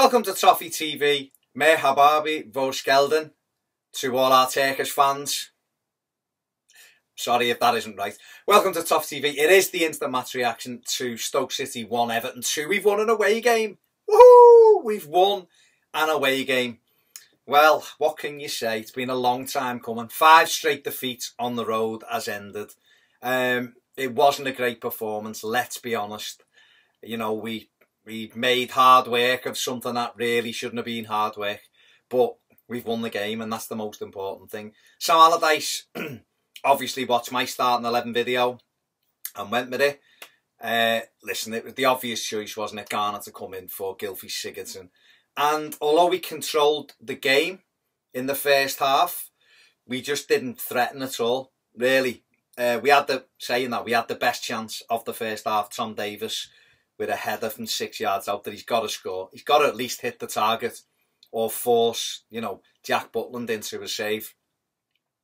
Welcome to Toffee TV. Merhababi, Voş geldin to all our Turkish fans. Sorry if that isn't right. Welcome to Toffee TV. It is the instant match reaction to Stoke City 1, Everton 2. We've won an away game. Woohoo! We've won an away game. Well, what can you say? It's been a long time coming. 5 straight defeats on the road has ended. It wasn't a great performance, let's be honest. You know, we made hard work of something that really shouldn't have been hard work. But we've won the game, and that's the most important thing. Sam Allardyce obviously watched my starting 11 video and went with it. Listen, it was the obvious choice, wasn't it? Garner to come in for Gylfi Sigurdsson. And although we controlled the game in the first half, we just didn't threaten at all, really. We had the best chance of the first half. Tom Davies with a header from 6 yards out that he's got to score. He's got to at least hit the target or force, you know, Jack Butland into a save.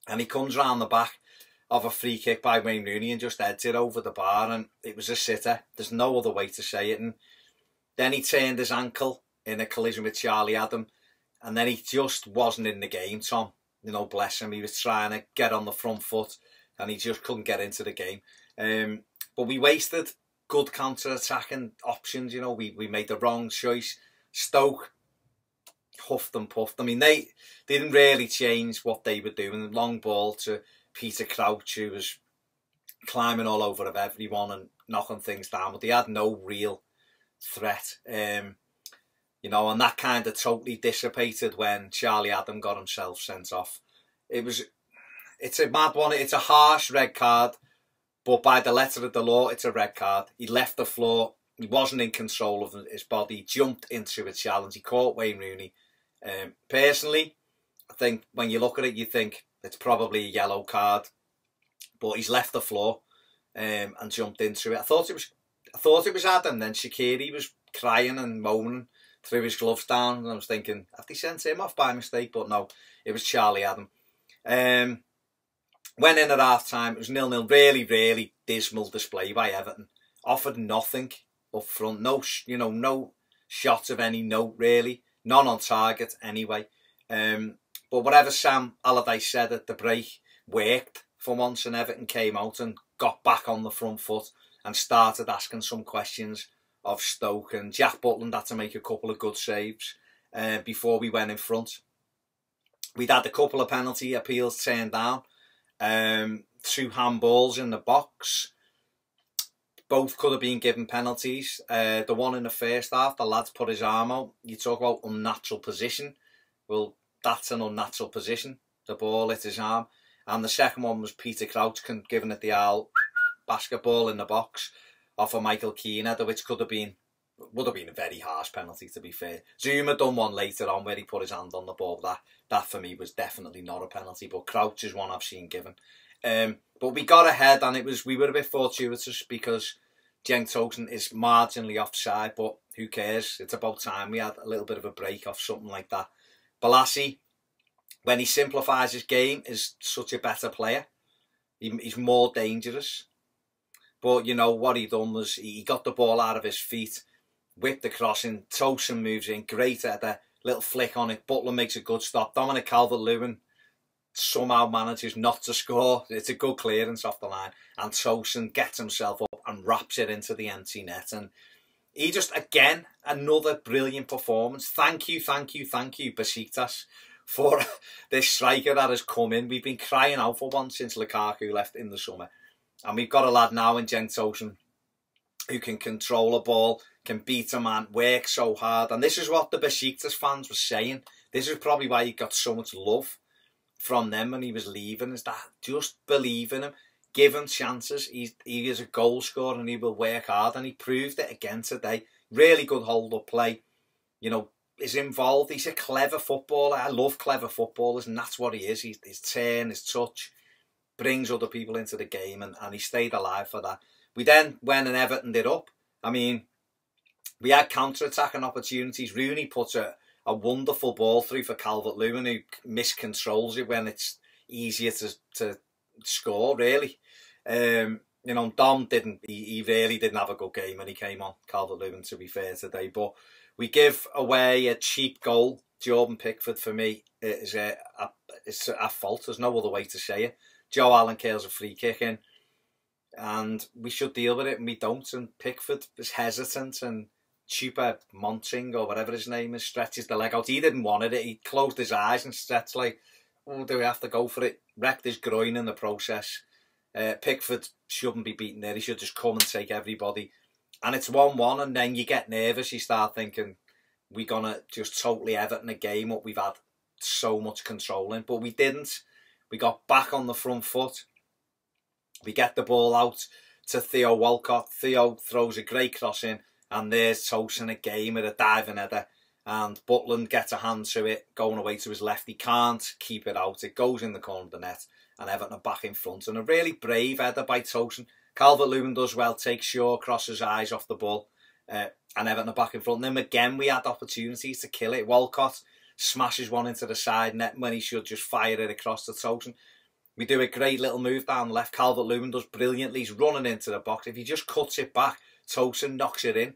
And he comes round the back of a free kick by Wayne Rooney and just heads it over the bar, and it was a sitter. There's no other way to say it. And then he turned his ankle in a collision with Charlie Adam, and then he just wasn't in the game, Tom. You know, bless him. He was trying to get on the front foot, and he just couldn't get into the game. But we wasted good counter-attacking options. You know, we made the wrong choice. Stoke huffed and puffed. I mean, they didn't really change what they were doing. Long ball to Peter Crouch, who was climbing all over of everyone and knocking things down, but they had no real threat. You know, and that kind of totally dissipated when Charlie Adam got himself sent off. It's a mad one. It's a harsh red card, but by the letter of the law, it's a red card. He left the floor. He wasn't in control of his body. He jumped into a challenge. He caught Wayne Rooney. Personally, I think when you look at it, you think it's probably a yellow card, but he's left the floor and jumped into it. I thought it was Adam. Then Shaqiri was crying and moaning, threw his gloves down, and I was thinking, have they sent him off by mistake? But no, it was Charlie Adam. Went in at half time. It was 0-0. Really, really dismal display by Everton. Offered nothing up front. No, you know, no shots of any note really. None on target anyway. But whatever Sam Allardyce said at the break worked for once, and Everton came out and got back on the front foot and started asking some questions of Stoke, and Jack Butland had to make a couple of good saves before we went in front. We'd had a couple of penalty appeals turned down, 2 handballs in the box. Both could have been given penalties. The one in the first half, the lad's put his arm out. You talk about unnatural position. Well, that's an unnatural position. The ball hit his arm. And the second one was Peter Crouch giving it the owl basketball in the box off of Michael Keane header, which would have been a very harsh penalty, to be fair. Zuma done one later on where he put his hand on the ball. That for me was definitely not a penalty, but Crouch is one I've seen given. But we got ahead, and we were a bit fortuitous because Tosun is marginally offside, but who cares? It's about time we had a little bit of a break off something like that. Balassi, when he simplifies his game, is such a better player. He's more dangerous. But, you know, what he done was he got the ball out of his feet, whipped the crossing, Tosun moves in, great header, little flick on it, Butler makes a good stop, Dominic Calvert-Lewin somehow manages not to score. It's a good clearance off the line, and Tosun gets himself up and wraps it into the empty net, and he just, again, another brilliant performance. Thank you, Besiktas, for this striker that has come in. We've been crying out for one since Lukaku left in the summer. And we've got a lad now in Tosun who can control a ball, can beat a man, work so hard. And this is what the Besiktas fans were saying. This is probably why he got so much love from them when he was leaving, is that just believe in him, give him chances. He is a goal scorer and he will work hard. And he proved it again today. Really good hold-up play. You know, is involved. He's a clever footballer. I love clever footballers, and that's what he is. His turn, his touch brings other people into the game, and he stayed alive for that. We then went and Evertoned it up. I mean, we had counter-attacking opportunities. Rooney puts a wonderful ball through for Calvert-Lewin, who miscontrols it when it's easier to score, really. You know, Dom he really didn't have a good game when he came on, Calvert-Lewin, to be fair, today. But We give away a cheap goal. Jordan Pickford, for me, is it's at fault. There's no other way to say it. Joe Allen kills a free kick in, and we should deal with it, and we don't. And Pickford is hesitant, and Chupa Monting, or whatever his name is, stretches the leg out. He didn't want it. He closed his eyes and stretched like, oh, do we have to go for it? Wrecked his groin in the process. Pickford shouldn't be beaten there. He should just come and take everybody. And it's 1-1, and then you get nervous. You start thinking, we're going to just totally Everton a game up we've had so much control in. But we didn't. We got back on the front foot. We get the ball out to Theo Walcott. Theo throws a great cross in, and there's Tosun again with a diving header. And Butland gets a hand to it, going away to his left. He can't keep it out. It goes in the corner of the net, and Everton are back in front. And a really brave header by Tosun. Calvert-Lewin does well, takes Shaw, crosses eyes off the ball, and Everton are back in front. And then again, we had opportunities to kill it. Walcott smashes one into the side net when he should just fire it across to Tosun. We do a great little move down the left. Calvert-Lewin does brilliantly. He's running into the box. If he just cuts it back, Tosun knocks it in.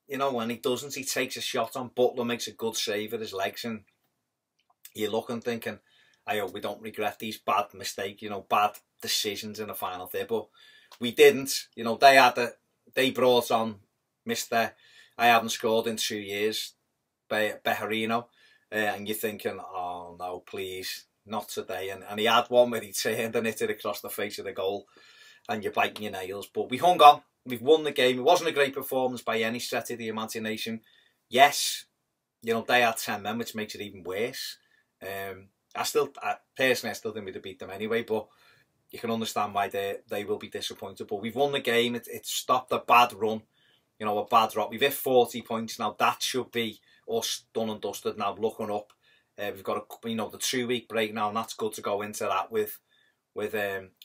You know, when he doesn't, he takes a shot on. Butler makes a good save with his legs, and you're looking, thinking, I hope we don't regret these bad mistakes, you know, bad decisions in the final third. But we didn't. You know, they brought on Mr. I haven't scored in 2 years, Bejarino, and you're thinking, oh no, please, not today. And he had one where he turned and hit it across the face of the goal, and you're biting your nails. But we hung on. We've won the game. It wasn't a great performance by any stretch of the imagination. Yes, you know, they had 10 men, which makes it even worse. Personally, I still think we'd have beat them anyway, but you can understand why they will be disappointed. But we've won the game. It stopped a bad run, you know, a bad drop. We've hit 40 points now. That should be us done and dusted now, looking up. We've got the 2-week break now, and that's good to go into that with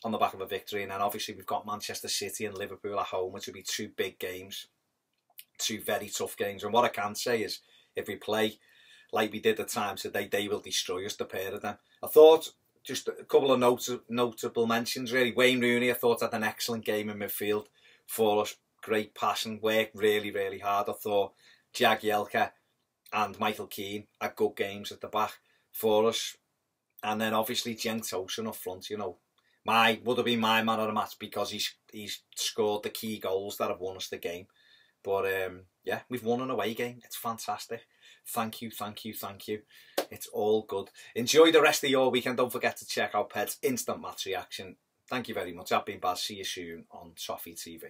on the back of a victory. And then obviously we've got Manchester City and Liverpool at home, which will be 2 big games, 2 very tough games. And what I can say is, if we play like we did at times today, they will destroy us, the pair of them. I thought, just a couple of notable mentions really. Wayne Rooney, I thought, had an excellent game in midfield for us. Great passing, worked really, really hard. I thought Jagielka and Michael Keane had good games at the back for us. And then obviously Cenk Tosun up front, you know, would have been my man of the match, because he's scored the key goals that have won us the game. But yeah, we've won an away game. It's fantastic. Thank you, thank you, thank you. It's all good. Enjoy the rest of your weekend. Don't forget to check out Ped's instant match reaction. Thank you very much. I've been Baz. See you soon on Toffee TV.